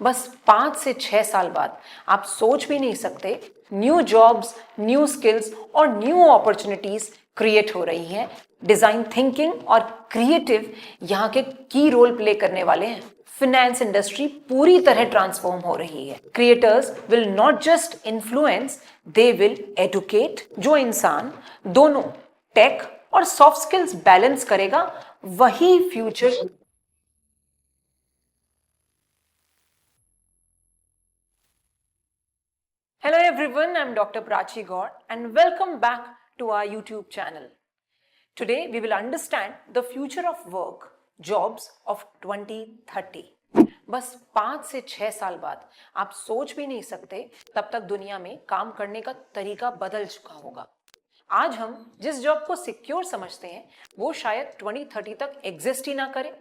बस 5 से 6 साल बाद आप सोच भी नहीं सकते न्यू जॉब्स, न्यू स्किल्स और न्यू अपॉर्चुनिटीज क्रिएट हो रही हैं। डिजाइन थिंकिंग और क्रिएटिव यहाँ के की रोल प्ले करने वाले हैं। फिनेंस इंडस्ट्री पूरी तरह ट्रांसफॉर्म हो रही है। Creators will not just influence, they will educate. जो इंसान दोनों टेक और सॉफ्ट स्किल्स बैलेंस करेगा वही future. Hello everyone, I'm Dr. Prachi Gaur and welcome back to our YouTube channel. Today we will understand the future of work, jobs of 2030. बस 5 से 6 साल बाद आप सोच भी नहीं सकते तब तक दुनिया में काम करने का तरीका बदल चुका होगा। आज हम जिस जॉब को सिक्योर समझते हैं वो शायद 2030 तक एग्जिस्ट ही ना करे।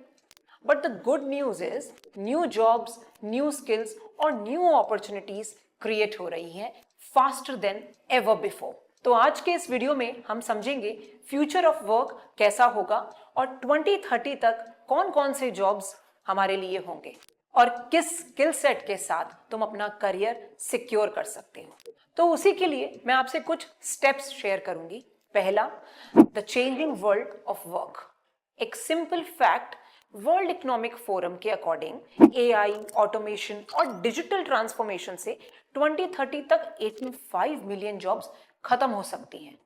But the good news is new jobs, new skills और न्यू अपॉर्चुनिटीज क्रिएट हो रही हैं फास्टर देन एवर बिफोर। तो आज के इस वीडियो में हम समझेंगे फ्यूचर ऑफ वर्क कैसा होगा और 2030 तक कौन कौन से जॉब्स हमारे लिए होंगे और किस स्किल सेट के साथ तुम अपना करियर सिक्योर कर सकते हो। तो उसी के लिए मैं आपसे कुछ स्टेप्स शेयर करूंगी। पहला, the changing world of work. एक simple fact, world economic forum के अकॉर्डिंग एआई, ऑटोमेशन और डिजिटल ट्रांसफॉर्मेशन से 2030 तक 85 मिलियन जॉब्स खत्म हो सकती हैं,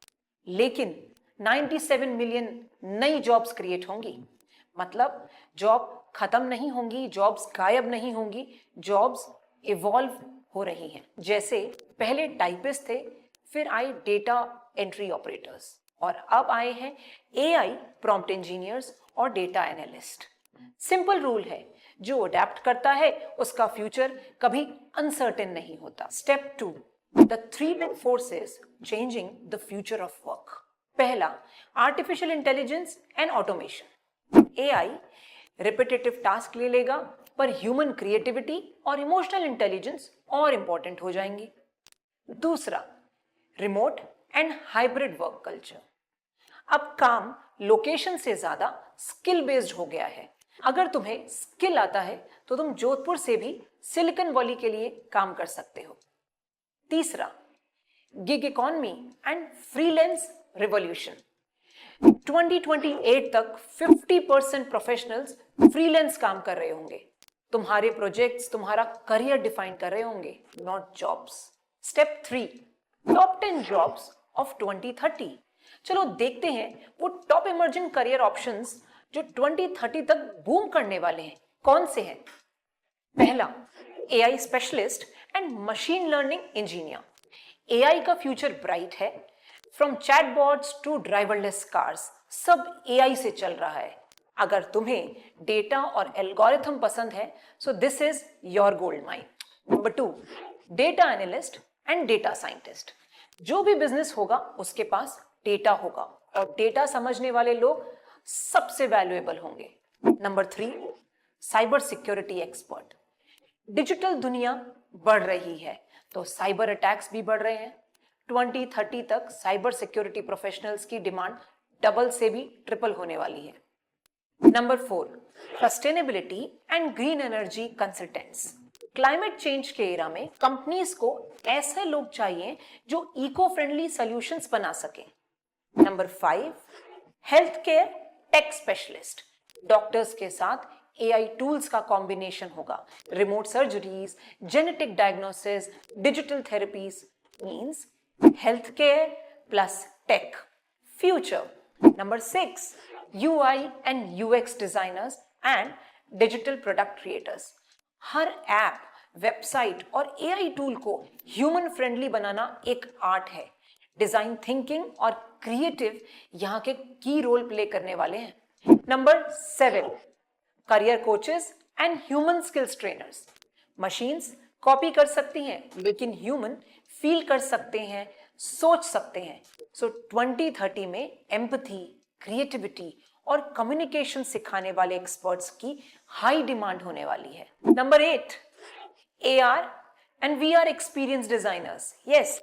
लेकिन 97 मिलियन नई जॉब्स क्रिएट होंगी। मतलब जॉब खत्म नहीं होंगी, जॉब्स गायब नहीं होंगी, जॉब्स इवॉल्व हो रही हैं। जैसे पहले टाइपिस्ट थे, फिर आए डेटा एंट्री ऑपरेटर्स और अब आए हैं एआई प्रॉम्प्ट इंजीनियर्स और डेटा एनालिस्ट। सिंपल रूल है, जो अडेप्ट करता है उसका फ्यूचर कभी अनसर्टेन नहीं होता। Step 2, the 3 big forces changing the future of work. पहला, artificial intelligence and automation. AI repetitive task ले लेगा, पर ह्यूमन क्रिएटिविटी और इमोशनल इंटेलिजेंस और इंपॉर्टेंट हो जाएंगी। दूसरा, remote and hybrid work culture. अब काम लोकेशन से ज्यादा स्किल बेस्ड हो गया है। अगर तुम्हें स्किल आता है तो तुम जोधपुर से भी सिलिकॉन वैली के लिए काम कर सकते हो। तीसरा, gig economy and freelance revolution. 2028 तक 50% प्रोफेशनल्स फ्रीलांस काम कर रहे होंगे। तुम्हारे प्रोजेक्ट्स तुम्हारा करियर डिफाइन कर रहे होंगे, not jobs. Step 3, top 10 jobs of 2030। चलो देखते हैं वो टॉप इमर्जिंग करियर ऑप्शंस जो 2030 तक बूम करने वाले हैं कौन से हैं। पहला, AI specialist and machine learning engineer. AI का फ्यूचर ब्राइट है। From chatbots to driverless cars, सब एआई से चल रहा है। अगर तुम्हें डेटा और एल्गोरिथम पसंद है so this is your gold mine. Number 2, data analyst and data scientist. जो भी बिजनेस होगा उसके पास डेटा होगा और डेटा समझने वाले लोग सबसे वैल्यूएबल होंगे। Number 3, cyber security expert. Digital दुनिया बढ़ रही है तो साइबर अटैक्स भी बढ़ रहे हैं। 2030 तक साइबर सिक्योरिटी प्रोफेशनल्स की डिमांड डबल से भी ट्रिपल होने वाली है। Number 4, sustainability and green energy consultants. Climate change के एरा में कंपनीज को ऐसे लोग चाहिए जो इको फ्रेंडली सॉल्यूशंस बना सके। Number 5, health care tech specialist. Doctors के साथ एआई टूल्स का कॉम्बिनेशन होगा। Remote surgeries, genetic diagnosis, digital therapies means health care plus tech future. Number 6, UI and UX designers and digital product creators. हर app, website और AI tool को human friendly बनाना एक art है। Design thinking और creative यहाँ के की रोल प्ले करने वाले हैं। Number 7, career coaches and human skills trainers. Machines copy कर सकती हैं लेकिन ह्यूमन फील कर सकते हैं, सोच सकते हैं। सो 2030 में एम्पैथी, क्रिएटिविटी और कम्युनिकेशन सिखाने वाले एक्सपर्ट्स की हाई डिमांड होने वाली है। Number 8, AR and VR experience designers. Yes,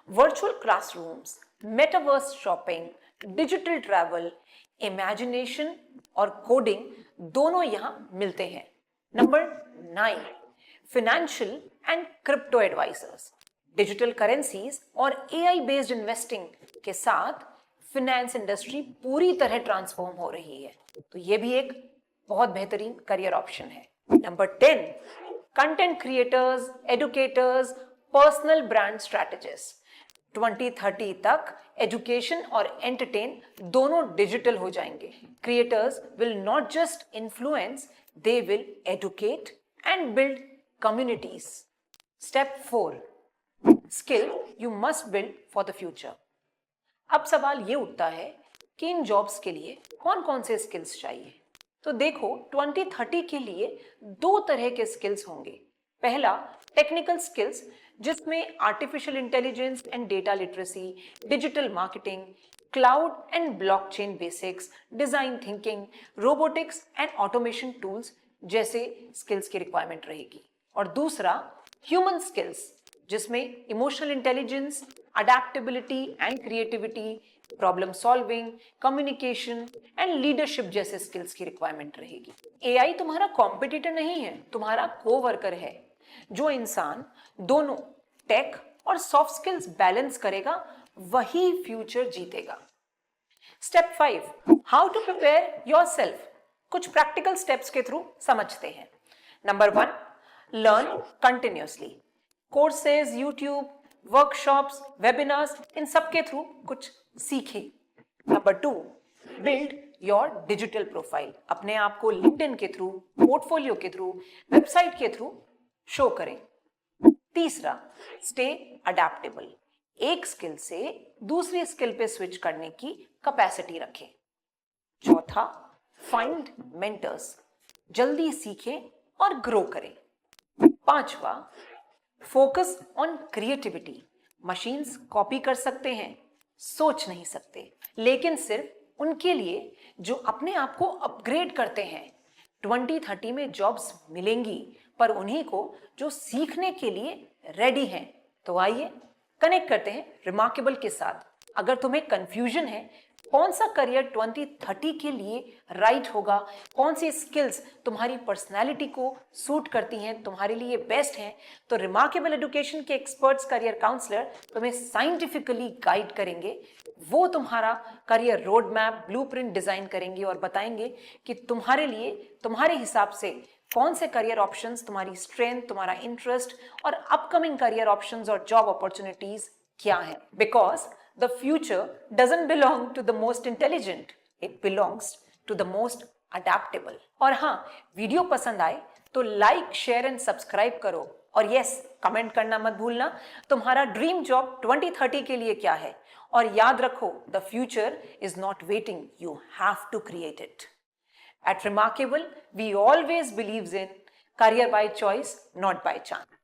virtual classrooms, metaverse shopping, digital travel, imagination और कोडिंग दोनों यहां मिलते हैं। Number 9, financial and crypto advisors. Digital currencies और एआई बेस्ड इन्वेस्टिंग के साथ फाइनेंस इंडस्ट्री पूरी तरह ट्रांसफॉर्म हो रही है, तो ये भी एक बहुत बेहतरीन करियर ऑप्शन है। Number 10, content creators, educators, personal brand strategist. 2030 तक एजुकेशन और एंटरटेन दोनों डिजिटल हो जाएंगे। Creators will not just influence, they will educate and build communities. Step 4, skill you must build for the future. अब सवाल ये उठता है कि इन जॉब्स के लिए कौन कौन से स्किल्स चाहिए। तो देखो, 2030 के लिए 2 तरह के स्किल्स होंगे। पहला, टेक्निकल स्किल्स, जिसमें artificial intelligence and data literacy, digital marketing, cloud and blockchain basics, design thinking, robotics and automation tools जैसे स्किल्स की रिक्वायरमेंट रहेगी। और दूसरा, ह्यूमन स्किल्स, जिसमें emotional intelligence, adaptability and creativity, problem solving, communication and leadership जैसे skills की requirement रहेगी। AI तुम्हारा कॉम्पिटिटर नहीं है, तुम्हारा कोवर्कर है। जो इंसान दोनों टेक और सॉफ्ट स्किल्स बैलेंस करेगा, वही फ्यूचर जीतेगा। Step 5, how to prepare yourself. कुछ प्रैक्टिकल स्टेप्स के थ्रू समझते हैं। Number 1, learn continuously. Courses, YouTube, workshops, webinars, इन सब के थ्रू कुछ सीखें। Number 2, build your digital profile. अपने आप को लिंक्डइन के थ्रू, पोर्टफोलियो के थ्रू, वेबसाइट के थ्रू शो करें। तीसरा, स्टे अडेप्टेबल। एक स्किल से दूसरी स्किल पे स्विच करने की कैपेसिटी रखें। चौथा, फाइंड मेंटर्स। जल्दी सीखें और ग्रो करें। पांचवा, focus on creativity. Machines copy कर सकते हैं, सोच नहीं सकते, लेकिन सिर्फ उनके लिए जो अपने आप को अपग्रेड करते हैं। 2030 में जॉब्स मिलेंगी, पर उन्हीं को जो सीखने के लिए रेडी हैं। तो आइए कनेक्ट करते हैं रिमार्केबल के साथ। अगर तुम्हें कंफ्यूजन है कौन सा करियर 2030 के लिए राइट होगा, कौन सी स्किल्स तुम्हारी पर्सनालिटी को सूट करती हैं, तुम्हारे लिए बेस्ट हैं, तो रिमार्केबल एजुकेशन के एक्सपर्ट्स करियर काउंसलर तुम्हें साइंटिफिकली गाइड करेंगे। वो तुम्हारा career road map, blueprint design करेंगे और बताएंगे कि तुम्हारे लिए, तुम्हारे हिसाब से कौन से करियर ऑप्शंस, तुम्हारी स्ट्रेंथ, तुम्हारा इंटरेस्ट और अपकमिंग करियर ऑप्शंस और जॉब अपॉर्चुनिटीज क्या है। Because the future doesn't belong to the most intelligent, it belongs to the most adaptable। और हाँ, वीडियो पसंद आए तो लाइक, शेयर एंड सब्सक्राइब करो। और यस, कमेंट करना मत भूलना तुम्हारा ड्रीम जॉब 2030 के लिए क्या है। और याद रखो, the future is not waiting, you have to create it. At Remarkable, we always believes in career by choice, not by chance.